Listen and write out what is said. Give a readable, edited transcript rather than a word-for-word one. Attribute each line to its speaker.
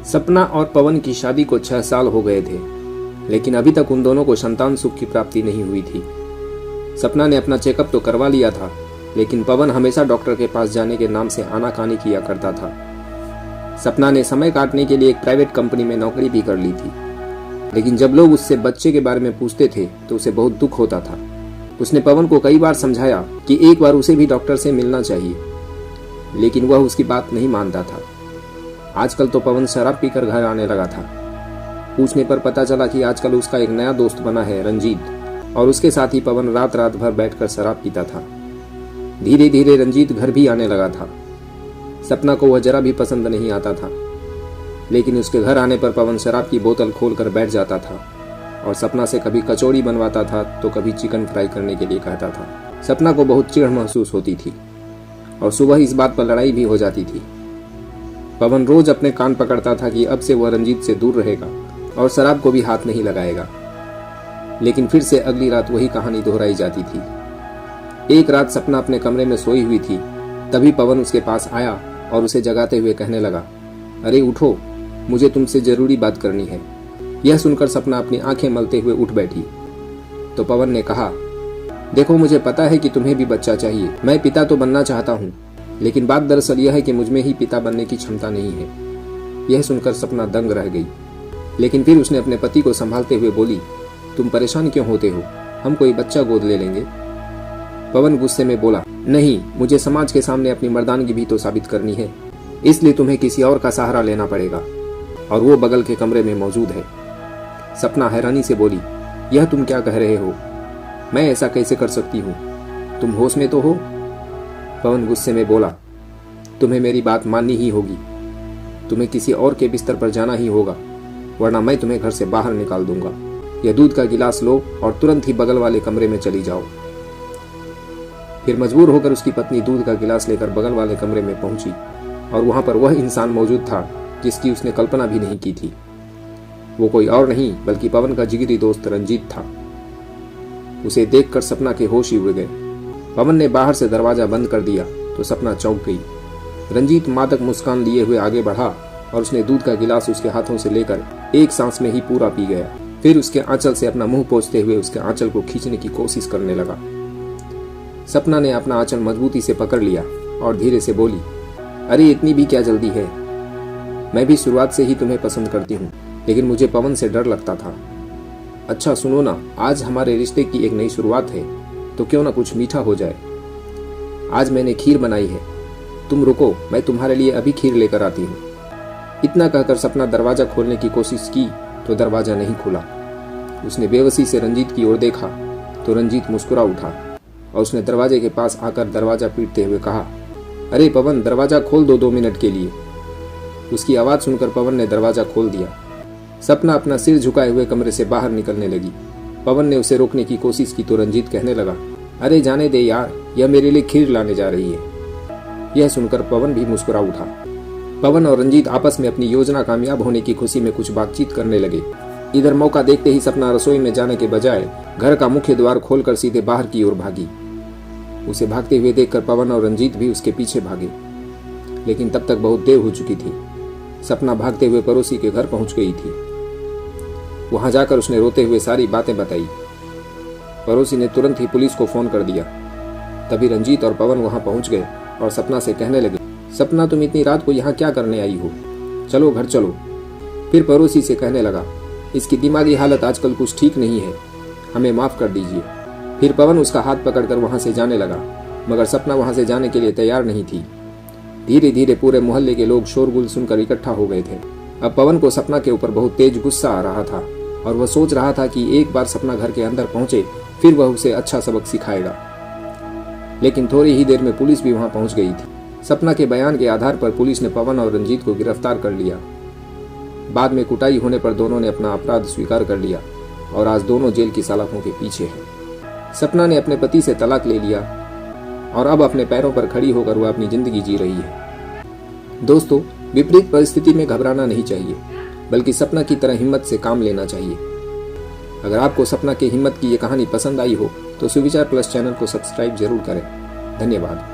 Speaker 1: सपना और पवन की शादी को 6 साल हो गए थे, लेकिन अभी तक उन दोनों को संतान सुख की प्राप्ति नहीं हुई थी। सपना ने अपना चेकअप तो करवा लिया था, लेकिन पवन हमेशा डॉक्टर के पास जाने के नाम से आनाकानी किया करता था। सपना ने समय काटने के लिए एक प्राइवेट कंपनी में नौकरी भी कर ली थी, लेकिन जब लोग उससे बच्चे के बारे में पूछते थे तो उसे बहुत दुख होता था। उसने पवन को कई बार समझाया कि एक बार उसे भी डॉक्टर से मिलना चाहिए, लेकिन वह उसकी बात नहीं मानता था। आजकल तो पवन शराब पीकर घर आने लगा था। पूछने पर पता चला कि आजकल उसका एक नया दोस्त बना है, रंजीत, और उसके साथ ही पवन रात रात भर बैठकर शराब पीता था। धीरे धीरे रंजीत घर भी आने लगा था। सपना को वह जरा भी पसंद नहीं आता था, लेकिन उसके घर आने पर पवन शराब की बोतल खोलकर बैठ जाता था और सपना से कभी कचौड़ी बनवाता था तो कभी चिकन फ्राई करने के लिए कहता था। सपना को बहुत चिढ़ महसूस होती थी और सुबह इस बात पर लड़ाई भी हो जाती थी। पवन रोज अपने कान पकड़ता था कि अब से वह रंजीत से दूर रहेगा और शराब को भी हाथ नहीं लगाएगा, लेकिन फिर से अगली रात वही कहानी दोहराई जाती थी। एक रात सपना अपने कमरे में सोई हुई थी, तभी पवन उसके पास आया और उसे जगाते हुए कहने लगा, अरे उठो, मुझे तुमसे जरूरी बात करनी है। यह सुनकर सपना अपनी आंखें मलते हुए उठ बैठी तो पवन ने कहा, देखो, मुझे पता है कि तुम्हें भी बच्चा चाहिए। मैं पिता तो बनना चाहता हूँ, लेकिन बात दरअसल यह है कि मुझ में ही पिता बनने की क्षमता नहीं है। यह सुनकर सपना दंग रह गई, लेकिन फिर उसने अपने पति को संभालते हुए बोली, तुम परेशान क्यों होते हो, हम कोई बच्चा गोद ले लेंगे। पवन गुस्से में बोला, नहीं, मुझे समाज के सामने अपनी मर्दानगी भी तो साबित करनी है, इसलिए तुम्हें किसी और का सहारा लेना पड़ेगा, और वो बगल के कमरे में मौजूद है। सपना हैरानी से बोली, यह तुम क्या कह रहे हो, मैं ऐसा कैसे कर सकती हूँ, तुम होश में तो हो। पवन गुस्से में बोला, तुम्हें मेरी बात माननी ही होगी, तुम्हें किसी और के बिस्तर पर जाना ही होगा, वरना मैं तुम्हें घर से बाहर निकाल दूंगा। यह दूध का गिलास लो और तुरंत ही बगल वाले कमरे में चली जाओ। फिर मजबूर होकर उसकी पत्नी दूध का गिलास लेकर बगल वाले कमरे में पहुंची और वहां पर वह इंसान मौजूद था जिसकी उसने कल्पना भी नहीं की थी। वो कोई और नहीं बल्कि पवन का जिगरी दोस्त रंजीत था। उसे देखकर सपना के होश ही उड़ गए। पवन ने बाहर से दरवाजा बंद कर दिया तो सपना चौंक गई। रंजीत मादक मुस्कान लिए हुए आगे बढ़ा और उसने दूध का गिलास उसके हाथों से लेकर एक सांस में ही पूरा पी गया। फिर उसके आंचल से अपना मुंह पोंछते हुए उसके आंचल को खींचने की कोशिश करने लगा। सपना ने अपना आंचल मजबूती से पकड़ लिया और धीरे से बोली, अरे इतनी भी क्या जल्दी है, मैं भी शुरुआत से ही तुम्हें पसंद करती हूँ, लेकिन मुझे पवन से डर लगता था। अच्छा सुनो ना, आज हमारे रिश्ते की एक नई शुरुआत है, तो क्यों ना कुछ मीठा हो जाए। आज मैंने खीर बनाई है, तुम रुको, मैं तुम्हारे लिए अभी खीर लेकर आती हूँ। इतना कहकर सपना दरवाजा खोलने की कोशिश की तो दरवाजा नहीं खुला। उसने बेबसी से रंजीत की ओर देखा तो रंजीत मुस्कुरा उठा और उसने दरवाजे के पास आकर दरवाजा पीटते हुए कहा, अरे पवन, दरवाजा खोल दो 2 मिनट के लिए। उसकी आवाज सुनकर पवन ने दरवाजा खोल दिया। सपना अपना सिर झुकाए हुए कमरे से बाहर निकलने लगी। पवन ने उसे रोकने की कोशिश की तो रंजीत कहने लगा, अरे जाने दे यार, यह मेरे लिए खीर लाने जा रही है। यह सुनकर पवन भी मुस्कुरा उठा। पवन और रंजीत आपस में अपनी योजना कामयाब होने की खुशी में कुछ बातचीत करने लगे। इधर मौका देखते ही सपना रसोई में जाने के बजाय घर का मुख्य द्वार खोलकर सीधे बाहर की ओर भागी। उसे भागते हुए देखकर पवन और रंजीत भी उसके पीछे भागे, लेकिन तब तक बहुत देर हो चुकी थी। सपना भागते हुए पड़ोसी के घर पहुंच गई थी। वहां जाकर उसने रोते हुए सारी बातें बताई। पड़ोसी ने तुरंत ही पुलिस को फोन कर दिया। तभी रंजीत और पवन वहां पहुंच गए और सपना से कहने लगे, सपना, तुम इतनी रात को यहाँ क्या करने आई हो, चलो घर चलो। फिर पड़ोसी से कहने लगा, इसकी दिमागी हालत आजकल कुछ ठीक नहीं है, हमें माफ कर दीजिए। फिर पवन उसका हाथ पकड़कर वहां से जाने लगा, मगर सपना वहां से जाने के लिए तैयार नहीं थी। धीरे धीरे पूरे मोहल्ले के लोग शोरगुल सुनकर इकट्ठा हो गए थे। अब पवन को सपना के ऊपर बहुत तेज गुस्सा आ रहा था और वह सोच रहा था कि एक बार सपना घर के अंदर पहुंचे फिर वह उसे अच्छा सबक सिखाएगा। लेकिन थोड़ी ही देर में पुलिस भी वहां पहुंच गई थी। सपना के बयान के आधार पर पुलिस ने पवन और रंजीत को गिरफ्तार कर लिया। बाद में कुटाई होने पर दोनों ने अपना अपराध स्वीकार कर लिया और आज दोनों जेल की सलाखों के पीछे हैं। सपना ने अपने पति से तलाक ले लिया और अब अपने पैरों पर खड़ी होकर वह अपनी जिंदगी जी रही है। दोस्तों, विपरीत परिस्थिति में घबराना नहीं चाहिए, बल्कि सपना की तरह हिम्मत से काम लेना चाहिए। अगर आपको सपना की हिम्मत की ये कहानी पसंद आई हो तो सुविचार प्लस चैनल को सब्सक्राइब जरूर करें। धन्यवाद।